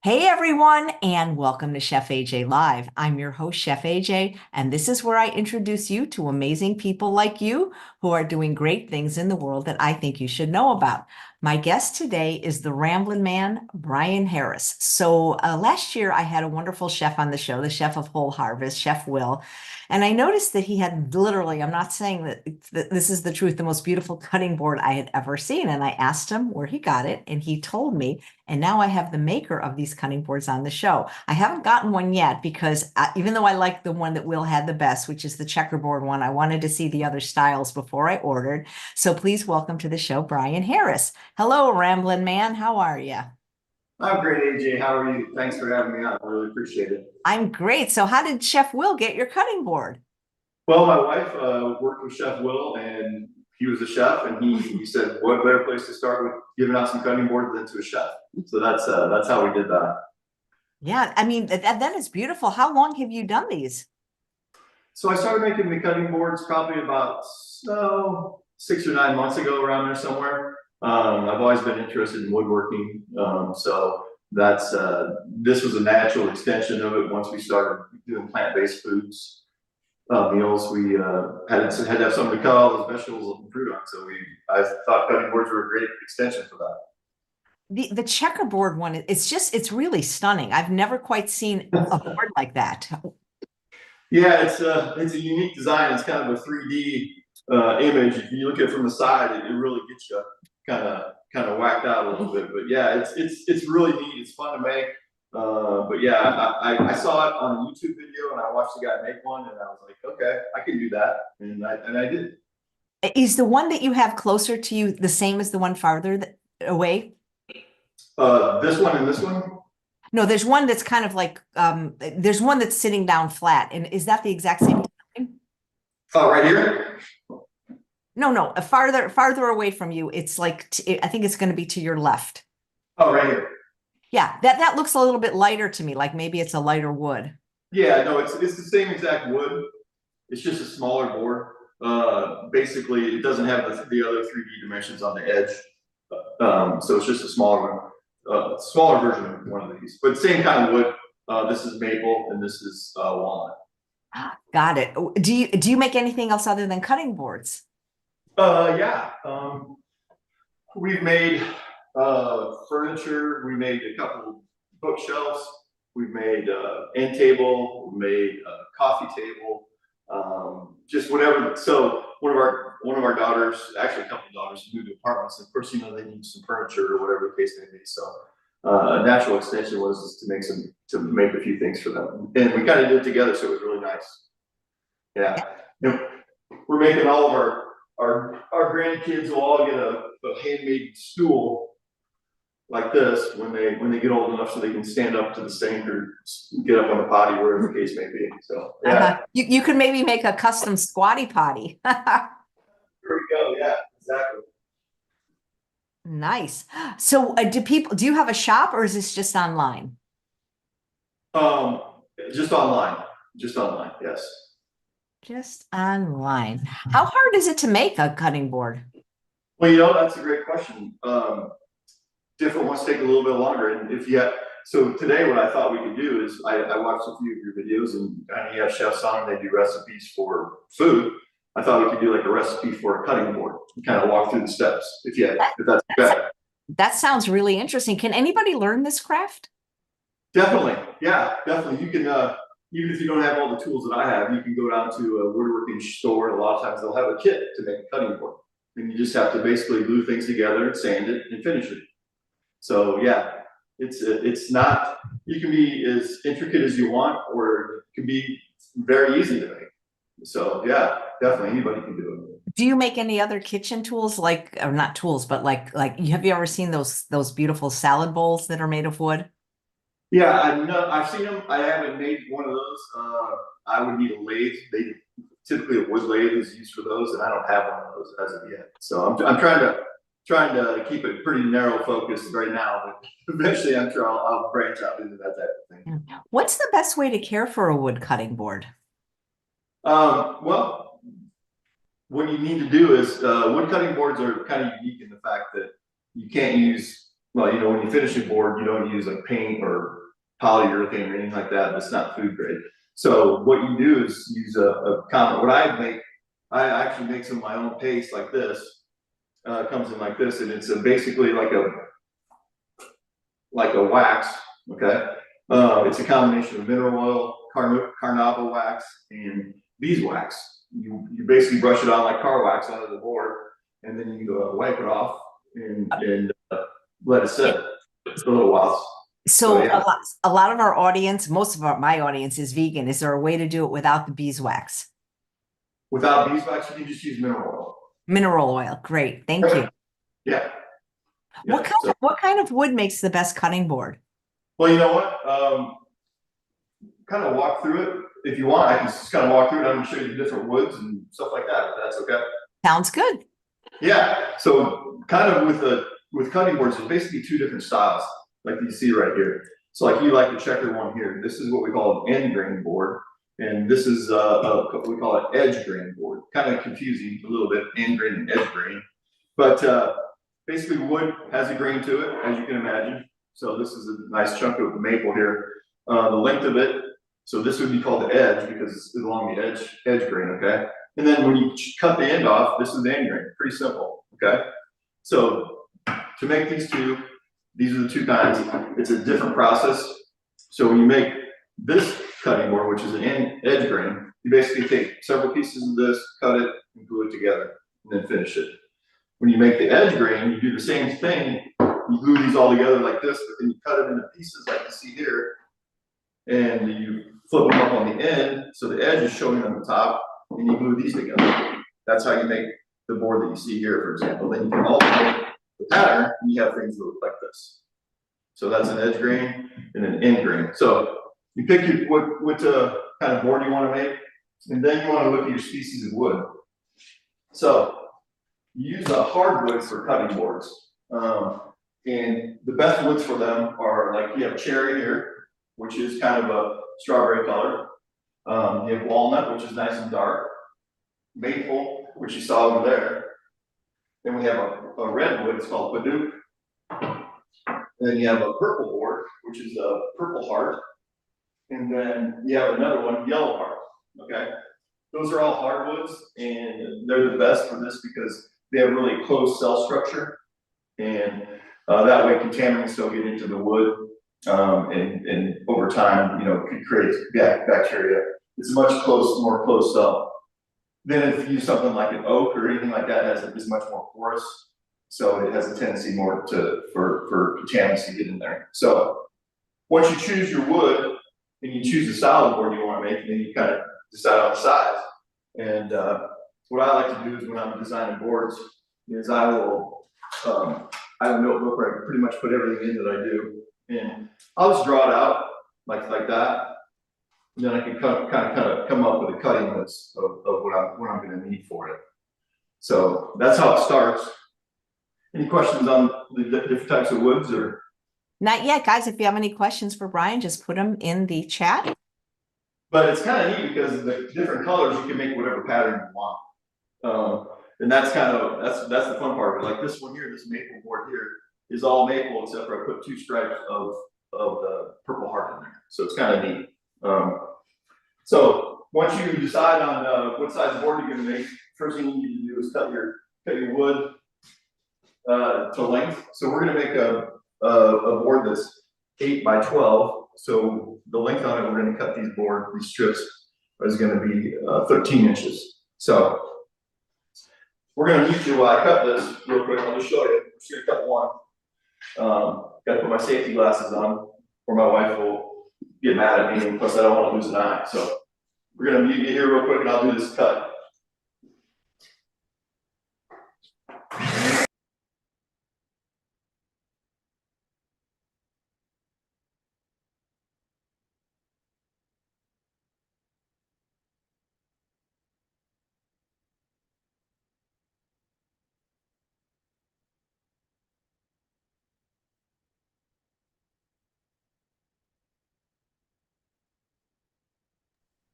Hey everyone, and welcome to Chef AJ Live. I'm your host, Chef AJ, and this is where I introduce you to amazing people like you who are doing great things in the world that I think you should know about. My guest today is the Ramblin Man, Brian Harris. Last year I had a wonderful chef on the show, the chef of Whole Harvest, Chef Will. And I noticed that he had literally, I'm not saying that this is the truth, the most beautiful cutting board I had ever seen. And I asked him where he got it, and he told me. And now I have the maker of these cutting boards on the show. I haven't gotten one yet because even though I like the one that Will had the best, which is the checkerboard one, I wanted to see the other styles before I ordered. So please welcome to the show, Brian Harris. Hello, Ramblin' Man. How are you? I'm great, AJ. How are you? Thanks for having me on. I really appreciate it. I'm great. So how did Chef Will get your cutting board? Well, my wife worked with Chef Will, and he was a chef, and he said, "What better place to start with giving out some cutting boards than to a chef?" So that's how we did that. Yeah, I mean, that is beautiful. How long have you done these? So I started making the cutting boards probably about 6 or 9 months ago, around there somewhere. I've always been interested in woodworking, so that's this was a natural extension of it. Once we started doing plant-based foods. Meals. We had to have something to cut all those vegetables and fruit on. So I thought cutting boards were a great extension for that. The checkerboard one, it's really stunning. I've never quite seen a board like that. Yeah, it's a unique design. It's kind of a 3D image. If you look at it from the side, it really gets you kind of whacked out a little bit. But yeah, it's really neat. It's fun to make. But yeah, I saw it on a YouTube video and I watched the guy make one and I was like, okay, I can do that, and I did. Is the one that you have closer to you the same as the one farther away? This one and this one. No, there's one that's kind of like there's one that's sitting down flat. And is that the exact same time? Oh, right here. No, no, farther away from you. It's like I think it's going to be to your left. Oh, right here. Yeah, that looks a little bit lighter to me, like maybe it's a lighter wood. Yeah, no, it's the same exact wood. It's just a smaller board. Basically, it doesn't have the other 3D dimensions on the edge. So it's just a smaller version of one of these, but same kind of wood. This is maple and this is walnut. Got it. Do you make anything else other than cutting boards? Yeah. We've made furniture. We made a couple bookshelves. We've made end table. We made a coffee table. Just whatever. So one of our daughters, actually a couple of daughters, moved to apartments. And of course, they need some furniture or whatever the case may be. So a natural extension was to make a few things for them, and we kind of did it together. So it was really nice. Yeah. We're making all of our grandkids will all get a handmade stool like this when they get old enough so they can stand up to the sink or get up on the potty, wherever the case may be. So yeah. You could maybe make a custom squatty potty. There we go. Yeah, exactly. Nice. So do you have a shop or is this just online? Um, just online. Just online, yes. Just online. How hard is it to make a cutting board? Well, that's a great question. Different ones take a little bit longer. And if you have, so today what I thought we could do is I watched a few of your videos, and you have chefs on, they do recipes for food. I thought we could do like a recipe for a cutting board and kind of walk through the steps if that's better. That sounds really interesting. Can anybody learn this craft? Definitely. Yeah, definitely. You can, even if you don't have all the tools that I have, you can go down to a woodworking store, and a lot of times they'll have a kit to make a cutting board. And you just have to basically glue things together and sand it and finish it. So yeah, it's not, you can be as intricate as you want, or it can be very easy to make. So yeah, definitely anybody can do it. Do you make any other kitchen tools or not tools, but like have you ever seen those beautiful salad bowls that are made of wood? Yeah, I've seen them. I haven't made one of those. I would need a lathe. Typically a wood lathe is used for those, and I don't have one of those as of yet. So I'm trying to keep it pretty narrow focused right now, but eventually I'm sure I'll branch out into that type of thing. What's the best way to care for a wood cutting board? Well, what you need to do is wood cutting boards are kind of unique in the fact that you can't use well, you know, when you finish a board, you don't use like paint or polyurethane or anything like that. That's not food grade. So what you do is use a common, what I make, I actually make some of my own paste like this. It comes in like this, and it's basically like a wax, okay? It's a combination of mineral oil, carnauba wax, and beeswax. You basically brush it on like car wax onto the board, and then you wipe it off and let it sit for a little while. So yeah, a lot of our audience, most of my audience is vegan. Is there a way to do it without the beeswax? without beeswax, you can just use mineral oil. Mineral oil. Great. Thank you. Yeah. What kind of wood makes the best cutting board? Well, you know what? Kind of walk through it. If you want, I can just kind of walk through it. I'm gonna show you the different woods and stuff like that, if that's okay. Sounds good. Yeah. So kind of with cutting boards, there's basically two different styles, like you see right here. So like you like the checker one here. This is what we call an end grain board. And this is what we call an edge grain board. Kind of confusing a little bit, end grain and edge grain. But basically wood has a grain to it, as you can imagine. So this is a nice chunk of maple here. The length of it, so this would be called the edge because it's along the edge grain, okay? And then when you cut the end off, this is the end grain, pretty simple, okay? So to make these two, these are the two kinds. It's a different process. So when you make this cutting board, which is an edge grain, you basically take several pieces of this, cut it, and glue it together, and then finish it. When you make the edge grain, you do the same thing. You glue these all together like this, but then you cut it into pieces like you see here, and you flip them up on the end, so the edge is showing on the top, and you glue these together. That's how you make the board that you see here, for example. Then you can alternate the pattern, and you have things that look like this. So that's an edge grain and an end grain. So you pick what kind of board you want to make, and then you want to look at your species of wood. So you use hardwood for cutting boards. And the best woods for them are like you have cherry here, which is kind of a strawberry color. You have walnut, which is nice and dark. Maple, which you saw over there. Then we have a redwood, it's called padauk. And then you have a purple board, which is a purple heart. And then you have another one, yellow heart, okay? Those are all hardwoods, and they're the best for this because they have really close cell structure. And that way contaminants don't get into the wood, and over time, you know, could create bacteria. It's a much more close cell. Then if you use something like an oak or anything like that, is much more porous, so it has a tendency more for contaminants to get in there. So once you choose your wood and you choose the style of board you want to make, then you kind of decide on the size. And what I like to do is when I'm designing boards is I will I have a notebook where I can pretty much put everything in that I do, and I'll just draw it out like that. And then I can kind of come up with a cutting list of what I'm going to need for it. So that's how it starts. Any questions on the different types of woods or? Not yet, guys. If you have any questions for Brian, just put them in the chat. But it's kind of neat because the different colors, you can make whatever pattern you want. And that's that's the fun part of it. Like this one here, this maple board here is all maple except for I put two stripes of the purple heart in there. So it's kind of neat. So once you decide on what size board you're going to make, first thing you need to do is cut your wood to length. So we're going to make a board that's 8 by 12. So the length on it, we're going to cut these strips is going to be 13 inches. So we're going to mute you while I cut this real quick. I'll just show you. I'm just going to cut one. Got to put my safety glasses on, or my wife will get mad at me, and plus I don't want to lose an eye. So we're going to mute you here real quick, and I'll do this cut.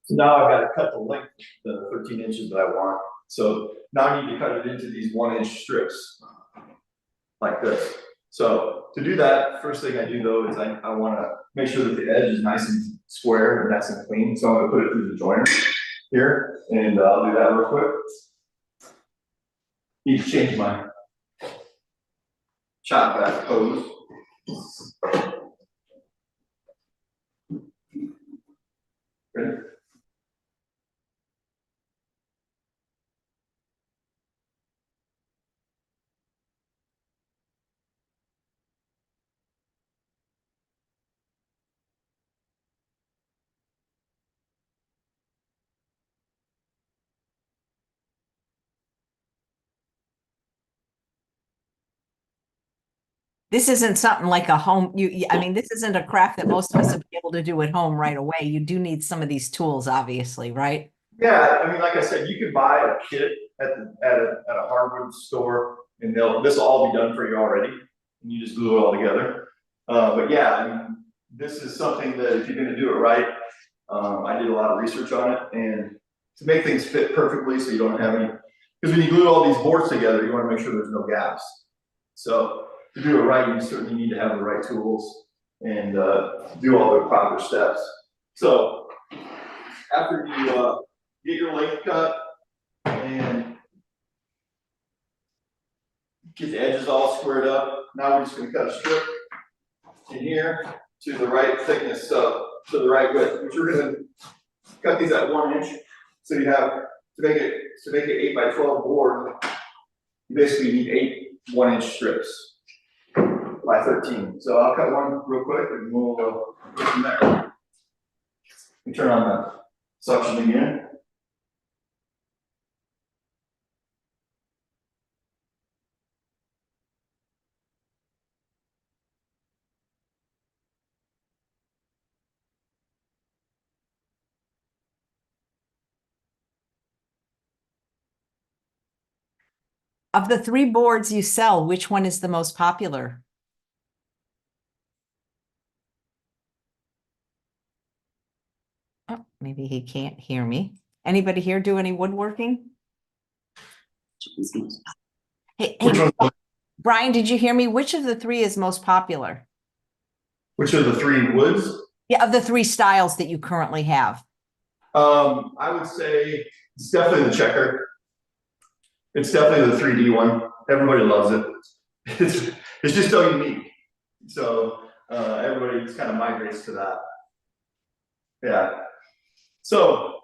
So now I've got to cut the length, the 13 inches that I want. So now I need to cut it into these 1-inch strips, like this. So to do that, first thing I do though is I want to make sure that the edge is nice and square and nice and clean. So I'm going to put it through the joiner here, and I'll do that real quick. Need to change my chop back hose. Ready? This isn't something like a home, I mean, this isn't a craft that most of us would be able to do at home right away. You do need some of these tools, obviously, right? Yeah, I mean, like I said, you can buy a kit at a hardware store, and this will all be done for you already, and you just glue it all together. But yeah, I mean, this is something that if you're going to do it right, I did a lot of research on it, and to make things fit perfectly, so you don't have any. Because when you glue all these boards together, you want to make sure there's no gaps. So to do it right, you certainly need to have the right tools and do all the proper steps. So after you get your length cut and get the edges all squared up, now we're just going to cut a strip in here to the right thickness, so to the right width, which we're going to cut these at 1 inch. So you have to make it 8 by 12 board. You basically need 8 1-inch strips by 13. So I'll cut one real quick and we'll go from there. We turn on the suction again. Of the 3 boards you sell, which one is the most popular? Oh, maybe he can't hear me. Anybody here do any woodworking? Hey, Brian, did you hear me? Which of the 3 is most popular? Which of the 3 woods? Yeah, of the 3 styles that you currently have. I would say it's definitely the checker. It's definitely the 3D one. Everybody loves it. It's just so unique. So everybody just kind of migrates to that. Yeah. So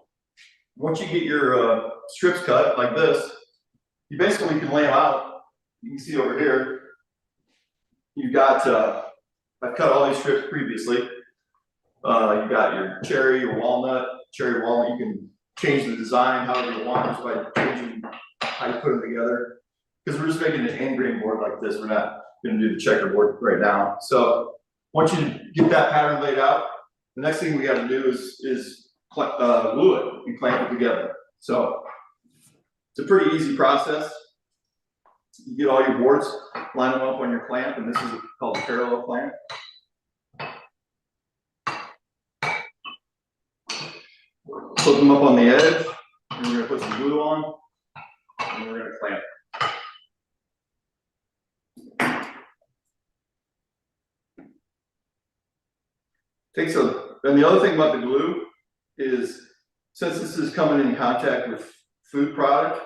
once you get your strips cut like this, you basically can lay them out. You can see over here, you've got, I've cut all these strips previously. You got your cherry, your walnut, you can change the design however you want just by changing how you put them together. Because we're just making an end grain board like this. We're not going to do the checkerboard right now. So once you get that pattern laid out, the next thing we got to do is glue it and clamp it together. So it's a pretty easy process. You get all your boards, line them up on your clamp, and this is called a parallel clamp. Put them up on the edge, and we're going to put some glue on, and we're going to clamp. And the other thing about the glue is, since this is coming in contact with food product,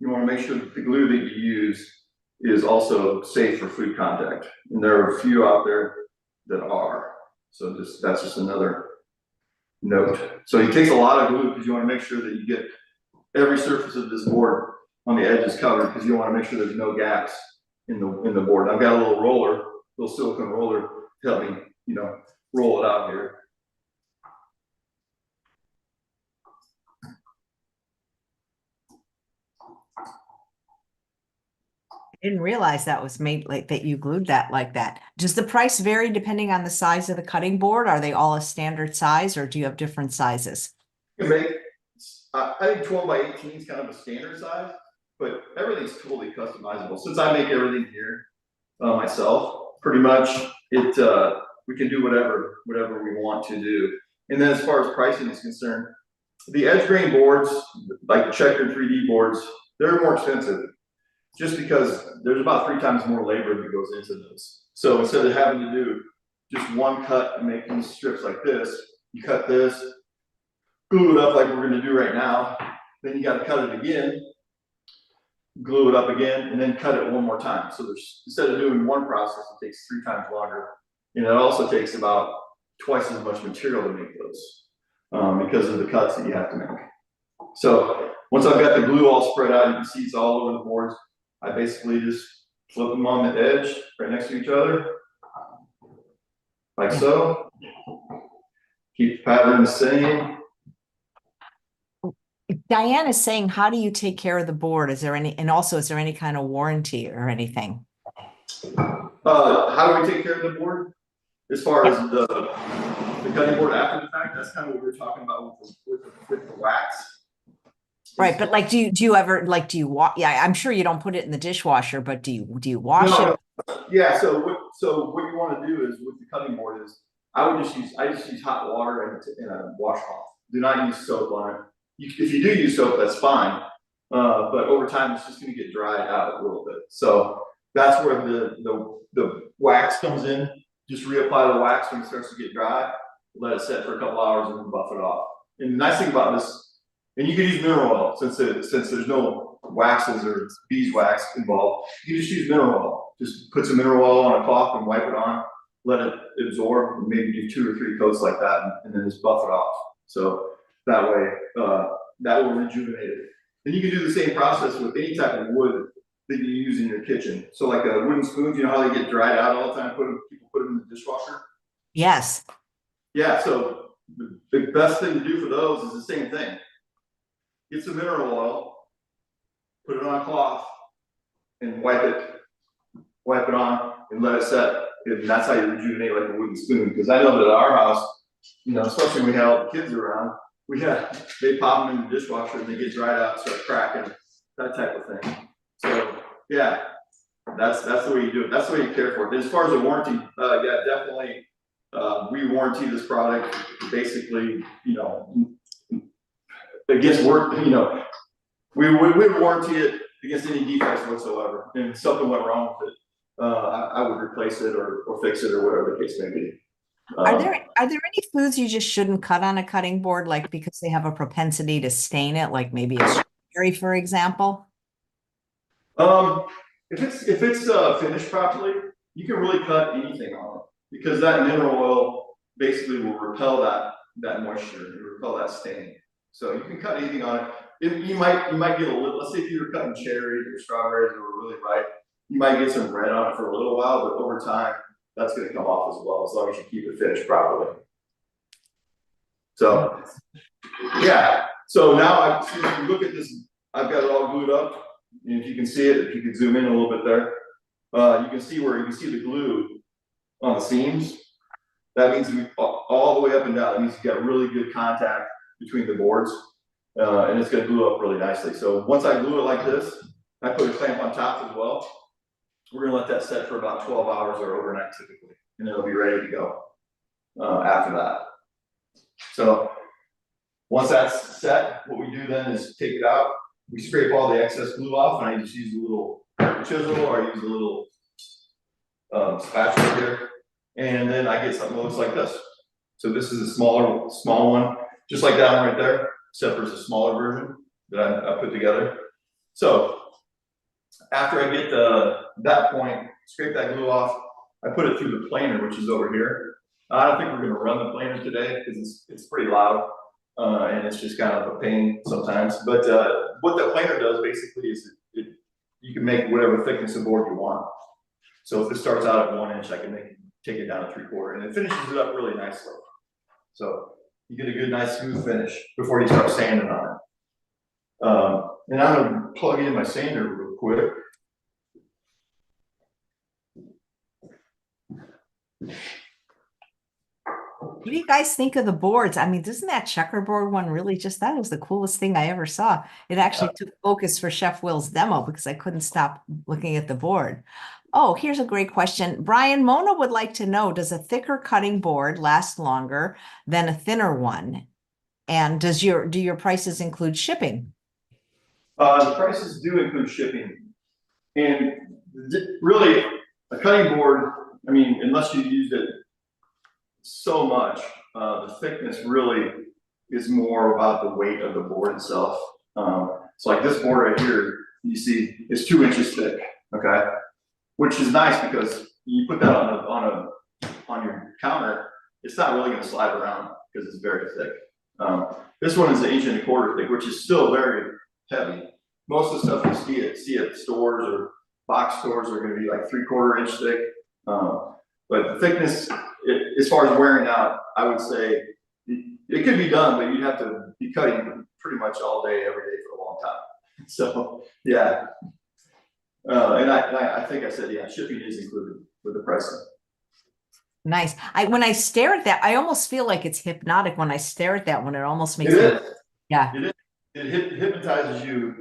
you want to make sure that the glue that you use is also safe for food contact. And there are a few out there that are. So that's just another note. So it takes a lot of glue because you want to make sure that you get every surface of this board on the edges covered, because you want to make sure there's no gaps in the board. I've got a little silicone roller to help me, roll it out here. I didn't realize that was made like that. You glued that like that. Does the price vary depending on the size of the cutting board? Are they all a standard size, or do you have different sizes? You can make, I think 12 by 18 is kind of a standard size, but everything's totally customizable. Since I make everything here myself, pretty much we can do whatever we want to do. And then as far as pricing is concerned, the edge grain boards, like the checkered 3D boards, they're more expensive. just because there's about 3 times more labor that goes into those. So instead of having to do just one cut and make these strips like this, you cut this, glue it up like we're gonna do right now, then you gotta cut it again, glue it up again, and then cut it one more time. So there's, instead of doing one process, it takes 3 times longer. And it also takes about twice as much material to make those, because of the cuts that you have to make. So once I've got the glue all spread out, you can see it's all over the boards. I basically just flip them on the edge right next to each other, like so. Keep the pattern the same. Diane is saying, how do you take care of the board? Is there any, and also, is there any kind of warranty or anything? How do we take care of the board? As far as the cutting board after the fact, that's kind of what we were talking about with the wax. Right, but like, do you ever, like, do you wash? Yeah, I'm sure you don't put it in the dishwasher, but do you wash it? Yeah, so what you want to do is with the cutting board is I just use hot water and a washcloth. Do not use soap on it. If you do use soap, that's fine. But over time, it's just going to get dried out a little bit. So that's where the wax comes in. Just reapply the wax when it starts to get dry. Let it set for a couple hours and then buff it off. And the nice thing about this, and you can use mineral oil since there's no waxes or beeswax involved. You just use mineral oil. Just put some mineral oil on a cloth and wipe it on. Let it absorb. And maybe do 2 or 3 coats like that, and then just buff it off. So that way, that will rejuvenate it. And you can do the same process with any type of wood that you use in your kitchen. So like a wooden spoons, you know how they get dried out all the time? People put them in the dishwasher. Yes. Yeah, so the best thing to do for those is the same thing. Get some mineral oil, put it on a cloth, and wipe it on, and let it set. And that's how you rejuvenate like a wooden spoon. Because I know that at our house, you know, especially when we have all the kids around, they pop them in the dishwasher and they get dried out, start cracking, that type of thing. So yeah, that's the way you do it. That's the way you care for it. As far as a warranty, yeah, definitely, we warranty this product basically, you know, against work, you know, we would warranty it against any defects whatsoever. And if something went wrong with it, I would replace it or fix it or whatever the case may be. Are there any foods you just shouldn't cut on a cutting board, like because they have a propensity to stain it, like maybe a strawberry, for example? If it's finished properly, you can really cut anything on it because that mineral oil basically will repel that moisture and repel that stain. So you can cut anything on it. You might get a little. Let's say if you were cutting cherries or strawberries that were really ripe, you might get some red on it for a little while, but over time, that's going to come off as well, as long as you keep it finished properly. So, yeah. So now if you look at this, I've got it all glued up. And if you can see it, if you could zoom in a little bit there, you can see the glue on the seams. That means all the way up and down. That means you got really good contact between the boards, and it's going to glue up really nicely. So once I glue it like this, I put a clamp on top as well. We're going to let that set for about 12 hours or overnight typically, and it'll be ready to go after that. So once that's set, what we do then is take it out. We scrape all the excess glue off, and I just use a little chisel or I use a little spatula here, and then I get something that looks like this. So this is a small one, just like that one right there, except for it's a smaller version that I put together. So after I get that point, scrape that glue off, I put it through the planer, which is over here. I don't think we're going to run the planer today because it's pretty loud and it's just kind of a pain sometimes. But what the planer does basically is you can make whatever thickness of board you want. So if this starts out at 1 inch, I can take it down to 3/4, and it finishes it up really nicely. So you get a good, nice, smooth finish before you start sanding on it. And I'm going to plug in my sander real quick. What do you guys think of the boards? I mean, doesn't that checkerboard one really that was the coolest thing I ever saw. It actually took focus for Chef Will's demo because I couldn't stop looking at the board. Oh, here's a great question. Brian, Mona would like to know, does a thicker cutting board last longer than a thinner one? And do your prices include shipping? The prices do include shipping. And really, a cutting board, I mean, unless you used it so much, the thickness really is more about the weight of the board itself. So like this board right here, you see, is 2 inches thick, okay? Which is nice because you put that on your counter, it's not really gonna slide around because it's very thick. This one is 1.25 inches thick, which is still very heavy. Most of the stuff you see at stores or box stores are gonna be like 3/4 inch thick. But the thickness, as far as wearing out, I would say it could be done, but you'd have to be cutting pretty much all day, every day for a long time. So, yeah. And I think I said, yeah, shipping is included with the pricing. Nice. When I stare at that, I almost feel like it's hypnotic when I stare at that one. It almost makes It me, is. yeah. It is. It hypnotizes you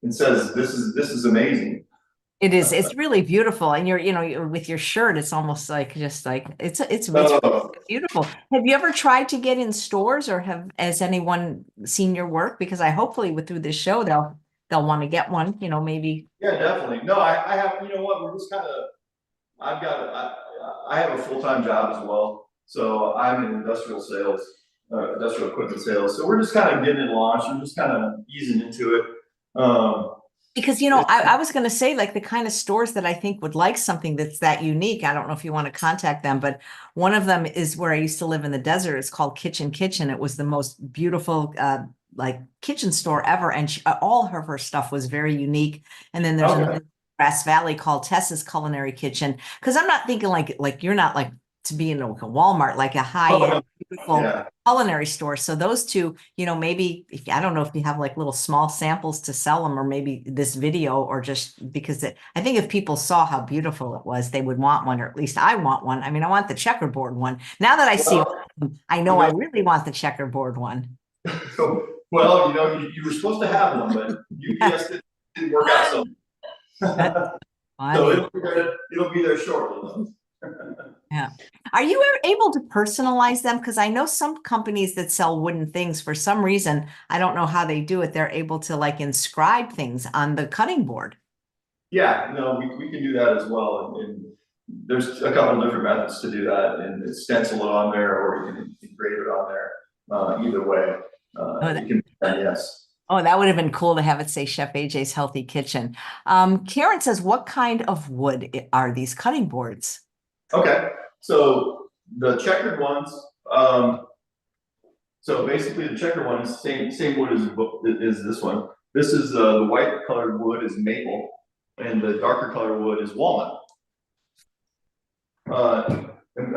and says, this is amazing. It's really beautiful. And you're with your shirt, it's almost like just like it's beautiful. Have you ever tried to get in stores, or has anyone seen your work? Because hopefully through this show they'll want to get one, maybe. Yeah, definitely. No, I have, you know what, we're just kind of, I have a full-time job as well. So I'm in industrial sales, industrial equipment sales. So we're just kind of getting it launched. We're just kind of easing into it. Because, I was going to say, like, the kind of stores that I think would like something that's that unique. I don't know if you want to contact them, but one of them is where I used to live in the desert. It's called Kitchen Kitchen. It was the most beautiful, like, kitchen store ever. And all of her stuff was very unique. And then there's another Grass Valley called Tessa's Culinary Kitchen. Because I'm not thinking like you're not like to be in a Walmart, like a high-end, beautiful culinary store. So those two, maybe I don't know if you have like little small samples to sell them, or maybe this video, or just because I think if people saw how beautiful it was, they would want one, or at least I want one. I mean, I want the checkerboard one. Now that I see one, I know I really want the checkerboard one. Well, you were supposed to have one, but UPS didn't work out so. So it'll be there shortly. Yeah. Are you able to personalize them? Because I know some companies that sell wooden things, for some reason, I don't know how they do it. They're able to like inscribe things on the cutting board. Yeah, no, we can do that as well. And there's a couple of different methods to do that, and stencil it on there, or you can engrave it on there. Either way, you can do that, yes. Oh, that would have been cool to have it say Chef AJ's Healthy Kitchen. Karen says, what kind of wood are these cutting boards? Okay, so the checkered ones, so basically the checkered one is same wood as this one. This is the white colored wood is maple, and the darker colored wood is walnut. And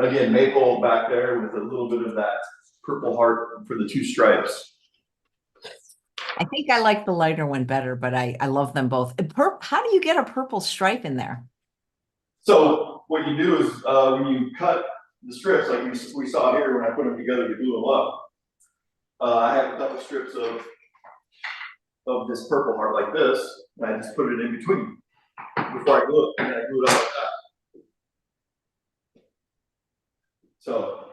again, maple back there with a little bit of that purple heart for the 2 stripes. I think I like the lighter one better, but I love them both. How do you get a purple stripe in there? So what you do is when you cut the strips, like we saw here when I put them together to glue them up, I have a couple strips of this purple heart like this, and I just put it in between before I glue it, and I glue it up like that. So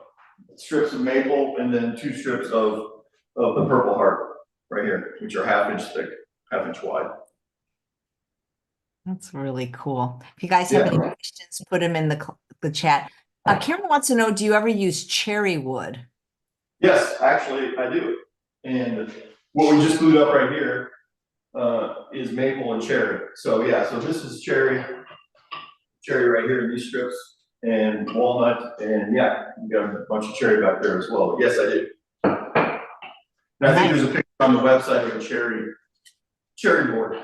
strips of maple, and then 2 strips of the purple heart right here, which are 1/2 inch thick, 1/2 inch wide. That's really cool. If you guys have any questions, put them in the chat. Karen wants to know, do you ever use cherry wood? Yes, actually I do. And what we just glued up right here is maple and cherry. So yeah, so this is cherry right here in these strips, and walnut, and yeah, you got a bunch of cherry back there as well. But yes, I do. And I think there's a picture on the website of a cherry board.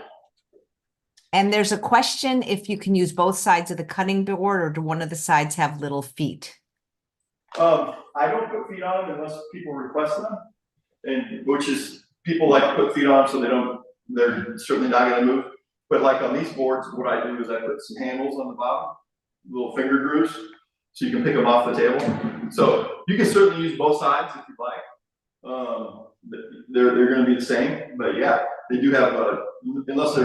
And there's a question if you can use both sides of the cutting board, or do one of the sides have little feet? I don't put feet on them unless people request them, and which is people like to put feet on so they're certainly not going to move. But like on these boards, what I do is I put some handles on the bottom, little finger grooves, so you can pick them off the table. So you can certainly use both sides if you like. They're going to be the same, but yeah, they do have unless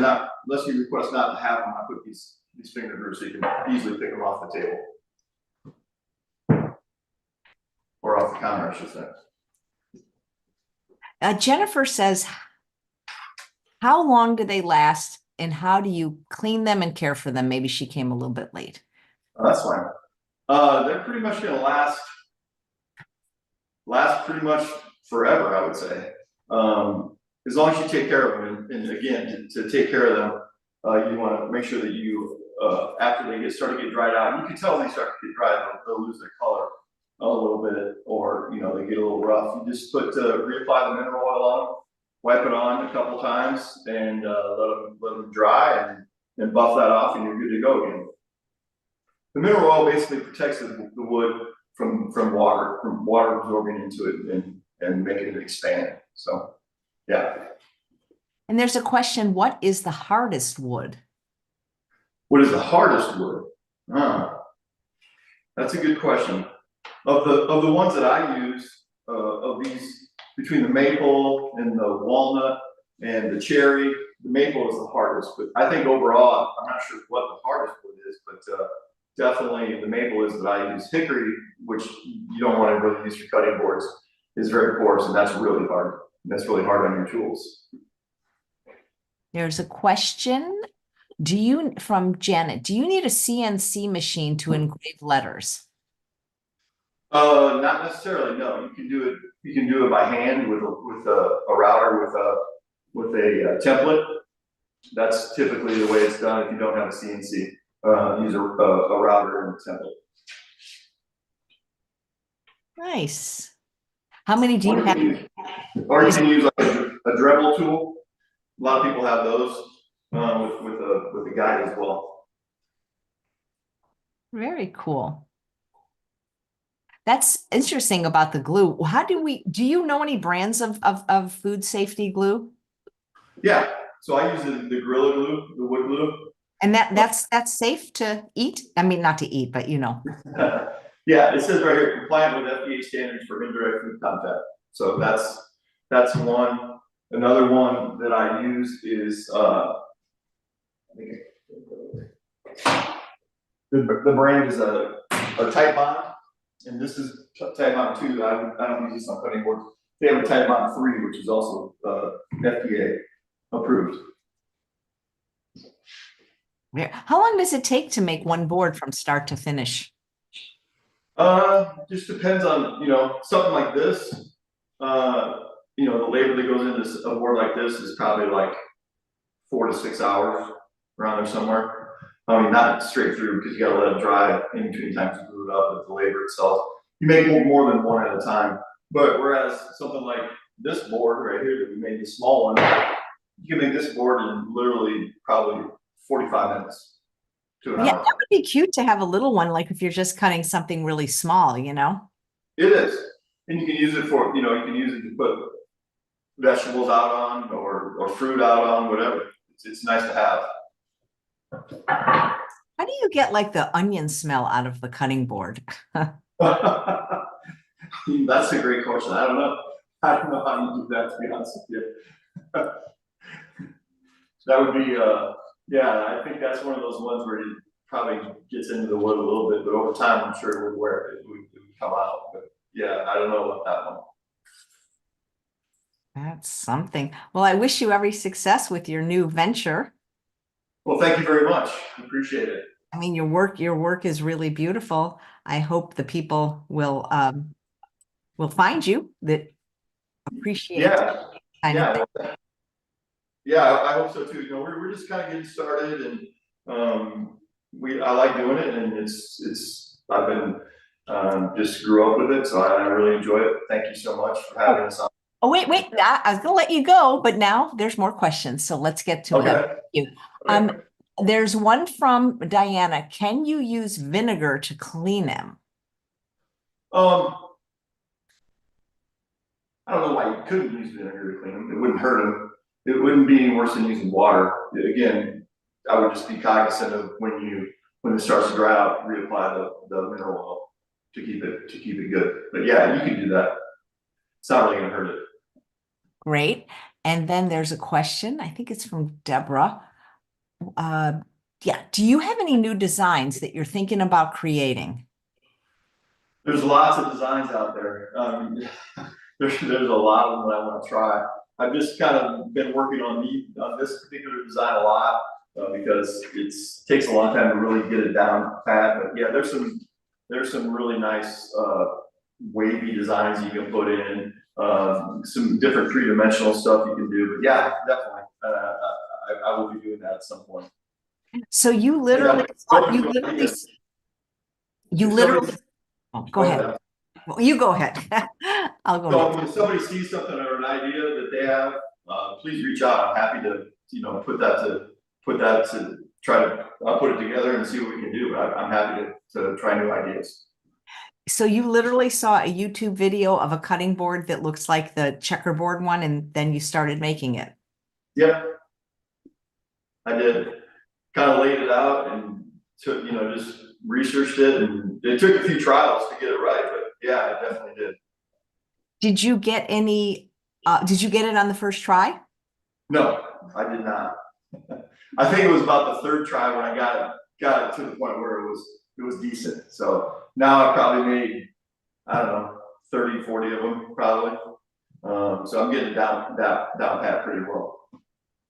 you request not to have them, I put these finger grooves so you can easily pick them off the table. Or off the counter, I should say. Jennifer says, how long do they last and how do you clean them and care for them? Maybe she came a little bit late. That's fine. They're pretty much gonna last pretty much forever, I would say. As long as you take care of them, and again, to take care of them, you want to make sure that you, after they start to get dried out, you can tell when they start to get dried, they'll lose their color a little bit, or they get a little rough. You just reapply the mineral oil on them, wipe it on a couple times, and let them dry, and buff that off, and you're good to go again. The mineral oil basically protects the wood from water absorbing into it and making it expand. So, yeah. And there's a question, what is the hardest wood? What is the hardest wood? That's a good question. Of the ones that I use, of these, between the maple and the walnut and the cherry, the maple is the hardest. But I think overall, I'm not sure what the hardest wood is, but definitely the maple is that I use. Hickory, which you don't want to really use for cutting boards, is very porous, and that's really hard. That's really hard on your tools. There's a question. From Janet, do you need a CNC machine to engrave letters? Not necessarily. No, you can do it. You can do it by hand with a router with a template. That's typically the way it's done. If you don't have a CNC, use a router and a template. Nice. How many do you have? Or you can use like a Dremel tool. A lot of people have those with a guide as well. Very cool. That's interesting about the glue. Do you know any brands of food safety glue? Yeah. So I use the Gorilla Glue, the wood glue. And that's safe to eat? I mean, not to eat, but Yeah, it says right here, compliant with FDA standards for indirect food contact. So that's one. Another one that I use is the brand is a Tight Bond, and this is Tight Bond 2. I don't use this on cutting boards. They have a Tight Bond 3, which is also FDA approved. How long does it take to make one board from start to finish? Just depends on, something like this. The labor that goes into a board like this is probably like 4 to 6 hours, around there somewhere. I mean, not straight through, because you gotta let it dry in between times to glue it up with the labor itself. You make more than one at a time. But whereas something like this board right here that we made, the small one, you can make this board in literally probably 45 minutes to an hour. Yeah, that would be cute to have a little one, like if you're just cutting something really small, It is. And you can use it for, you can use it to put vegetables out on or fruit out on, whatever. It's nice to have. How do you get like the onion smell out of the cutting board? That's a great question. I don't know how you do that, to be honest with you. That would be, I think that's one of those ones where it probably gets into the wood a little bit, but over time, I'm sure it would come out. But yeah, I don't know about that one. That's something. Well, I wish you every success with your new venture. Well, thank you very much. Appreciate it. I mean, your work is really beautiful. I hope the people will find you that appreciate. Yeah. I hope so too. We're just kind of getting started, and I like doing it, and I've been just grew up with it, so I really enjoy it. Thank you so much for having us on. Oh, wait, I was gonna let you go, but now there's more questions, so let's get to them. Thank you. Okay. There's one from Diana. Can you use vinegar to clean them? I don't know why you couldn't use vinegar to clean them. It wouldn't hurt them. It wouldn't be any worse than using water. Again, I would just be cognizant of when it starts to dry out, reapply the mineral oil to keep it good. But yeah, you can do that. It's not really gonna hurt it. Great. And then there's a question, I think it's from Deborah. Do you have any new designs that you're thinking about creating? There's lots of designs out there. There's a lot of them that I want to try. I've just kind of been working on this particular design a lot because it takes a long time to really get it down pat. But yeah, there's some really nice wavy designs you can put in, some different three-dimensional stuff you can do. But yeah, definitely, I will be doing that at some point. So you literally, you literally, oh, go ahead. Well, you go ahead. I'll go So next. when somebody sees something or an idea that they have, please reach out. I'm happy to, put that to try to put it together and see what we can do. But I'm happy to try new ideas. So you literally saw a YouTube video of a cutting board that looks like the checkerboard one, and then you started making it. Yep, I did. Kind of laid it out and took, just researched it, and it took a few trials to get it right. But yeah, I definitely did. Did you get any, did you get it on the first try? No, I did not. I think it was about the third try when I got it to the point where it was decent. So now I've probably made, I don't know, 30, 40 of them probably. So I'm getting down pat pretty well.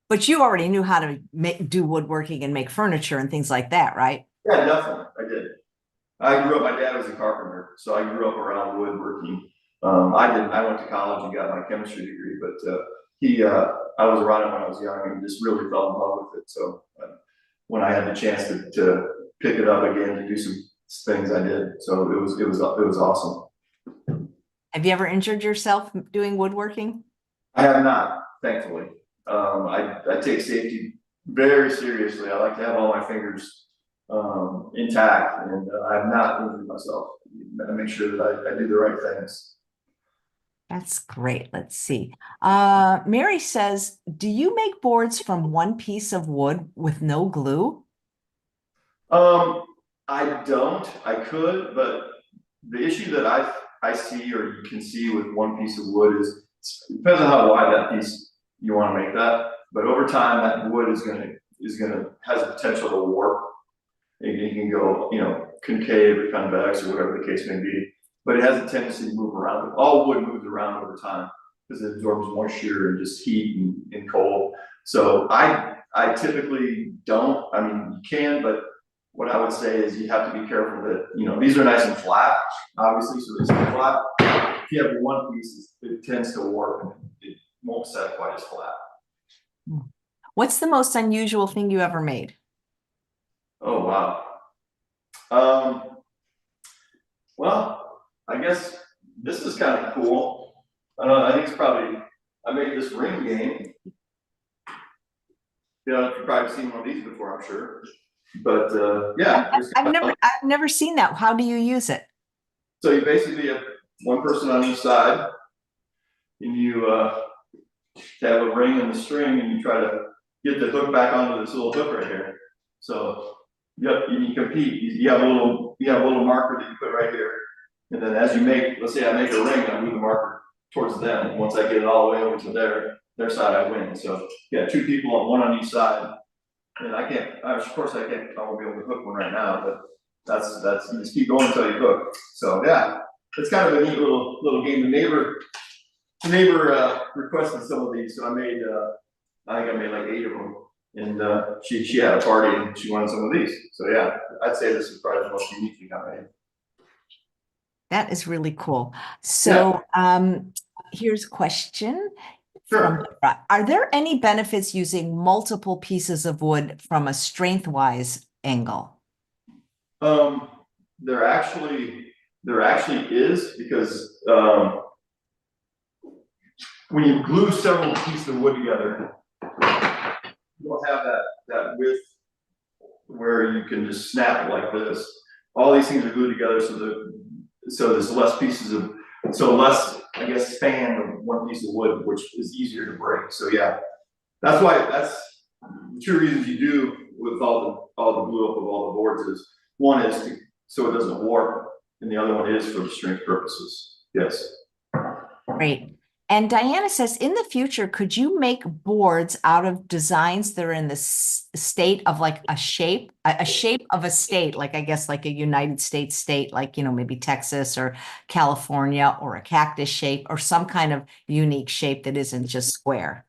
But you already knew how to do woodworking and make furniture and things like that, right? Yeah, definitely, I did. My dad was a carpenter, so I grew up around woodworking. I didn't. I went to college and got my chemistry degree, but I was around it when I was young and just really fell in love with it. So when I had the chance to pick it up again to do some things, I did. So it was awesome. Have you ever injured yourself doing woodworking? I have not, thankfully. I take safety very seriously. I like to have all my fingers intact, and I have not injured myself. I make sure that I do the right things. That's great. Let's see. Mary says, do you make boards from one piece of wood with no glue? I don't. I could, but the issue that I see, or you can see with one piece of wood, is it depends on how wide that piece you want to make that. But over time, that wood has the potential to warp. It can go, concave or convex or whatever the case may be. But it has a tendency to move around. All wood moves around over time because it absorbs moisture and just heat and cold. So I typically don't. I mean, you can, but what I would say is you have to be careful that, these are nice and flat, obviously, so they stay flat. If you have one piece, it tends to warp and it won't set quite as flat. What's the most unusual thing you ever made? Oh, wow. Well, I guess this is kind of cool. I think it's probably, I made this ring game. You've probably seen one of these before, I'm sure. But yeah. I've never seen that. How do you use it? So you basically have one person on each side, and you have a ring and a string, and you try to get the hook back onto this little hook right here. So yep, you compete. You have a little marker that you put right here. And then as you let's say I make a ring, I move the marker towards them. And once I get it all the way over to their side, I win. So yeah, two people one on each side. And I won't be able to hook one right now, but that's you just keep going until you hook. So yeah, it's kind of a neat little game. The neighbor requested some of these, so I think I made like 8 of them. And she had a party and she wanted some of these. So yeah, I'd say this is probably the most unique thing I made. That is really cool. So yeah. Here's a question. Sure. Are there any benefits using multiple pieces of wood from a strength-wise angle? There actually is, because when you glue several pieces of wood together, you don't have that width where you can just snap it like this. All these things are glued together, so there's less, I guess, span of one piece of wood, which is easier to break. So yeah, that's the 2 reasons you do with all the glue up of all the boards is, one is so it doesn't warp, and the other one is for strength purposes. Yes. Great. And Diana says, in the future, could you make boards out of designs that are in the state of like a shape of a state, like I guess like a United States state, like, maybe Texas or California, or a cactus shape or some kind of unique shape that isn't just square?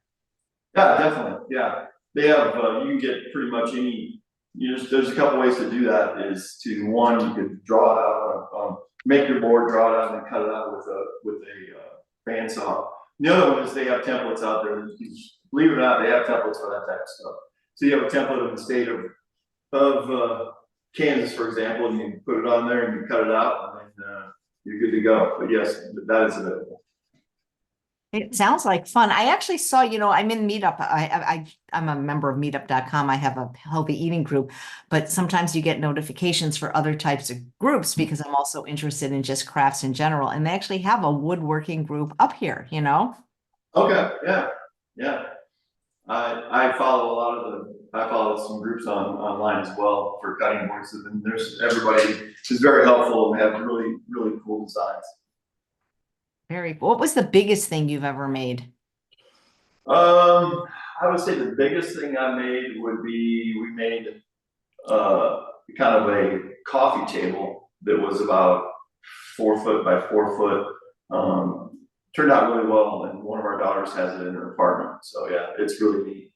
Yeah, definitely. Yeah, they have. You can get pretty much any. There's a couple ways to do that. Is to one, you could draw it out, make your board, draw it out, and cut it out with a bandsaw. The other one is they have templates out there. Believe it or not, they have templates for that type of stuff. So you have a template of the state of Kansas, for example, and you can put it on there and you cut it out, and then you're good to go. But yes, that is available. It sounds like fun. I actually saw, I'm in Meetup. I'm a member of meetup.com. I have a healthy eating group, but sometimes you get notifications for other types of groups because I'm also interested in just crafts in general. And they actually have a woodworking group up here, Okay, yeah, yeah. I follow some groups online as well for cutting boards, and there's everybody is very helpful and have really, really cool designs. Very cool. What was the biggest thing you've ever made? I would say the biggest thing I made would be we made kind of a coffee table that was about 4 foot by 4 foot. Turned out really well, and one of our daughters has it in her apartment. So yeah, it's really neat.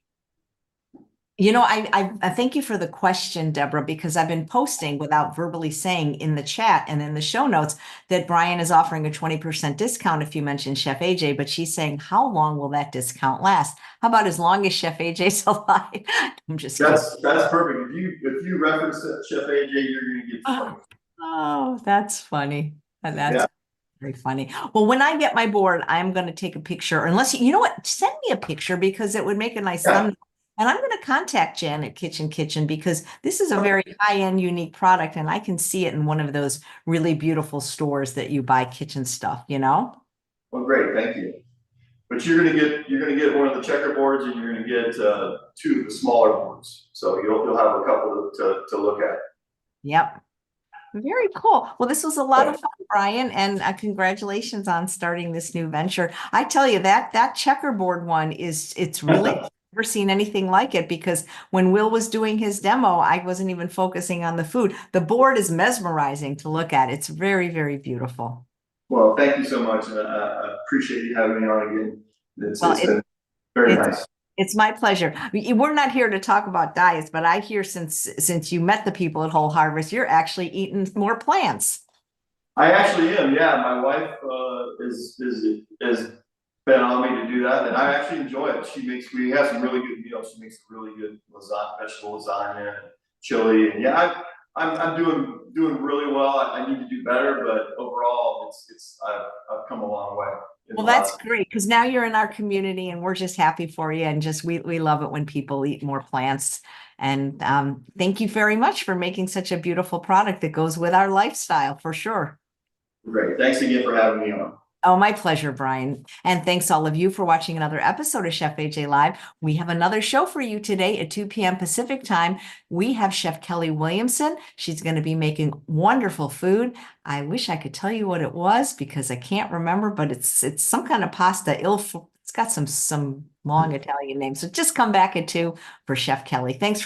I thank you for the question, Deborah, because I've been posting without verbally saying in the chat and in the show notes that Brian is offering a 20% discount if you mention Chef AJ, but she's saying, how long will that discount last? How about as long as Chef AJ's alive? I'm just kidding. That's perfect. If you reference Chef AJ, you're gonna get 20. Oh, that's funny. That's Yeah. very funny. Well, when I get my board, I'm going to take a picture, unless you know what, send me a picture because it would make a nice thumbnail. And I'm going to contact Jen at Kitchen because this is a very high-end, unique product, and I can see it in one of those really beautiful stores that you buy kitchen stuff, Well, great, thank you. But you're gonna get one of the checkerboards, and you're gonna get two of the smaller boards. So you'll have a couple to look at. Yep. Very cool. Well, this was a lot of fun, Brian, and congratulations on starting this new venture. I tell you that checkerboard one it's really never seen anything like it, because when Will was doing his demo, I wasn't even focusing on the food. The board is mesmerizing to look at. It's very, very beautiful. Well, thank you so much. I appreciate you having me on again. It's been very nice. It's my pleasure. We're not here to talk about diets, but I hear since you met the people at Whole Harvest, you're actually eating more plants. I actually am. Yeah, my wife has been on me to do that, and I actually enjoy it. We have some really good meals. She makes really good lasagna, vegetable lasagna, and chili, and yeah, I'm doing really well. I need to do better, but overall, I've come a long way. Well, that's great, because now you're in our community and we're just happy for you. And just we love it when people eat more plants. And thank you very much for making such a beautiful product that goes with our lifestyle, for sure. Great. Thanks again for having me on. Oh, my pleasure, Brian. And thanks all of you for watching another episode of Chef AJ Live. We have another show for you today at 2 p.m. Pacific time. We have Chef Kelly Williamson. She's going to be making wonderful food. I wish I could tell you what it was because I can't remember, but it's some kind of pasta. It's got some long Italian names. So just come back at 2 for Chef Kelly. Thanks.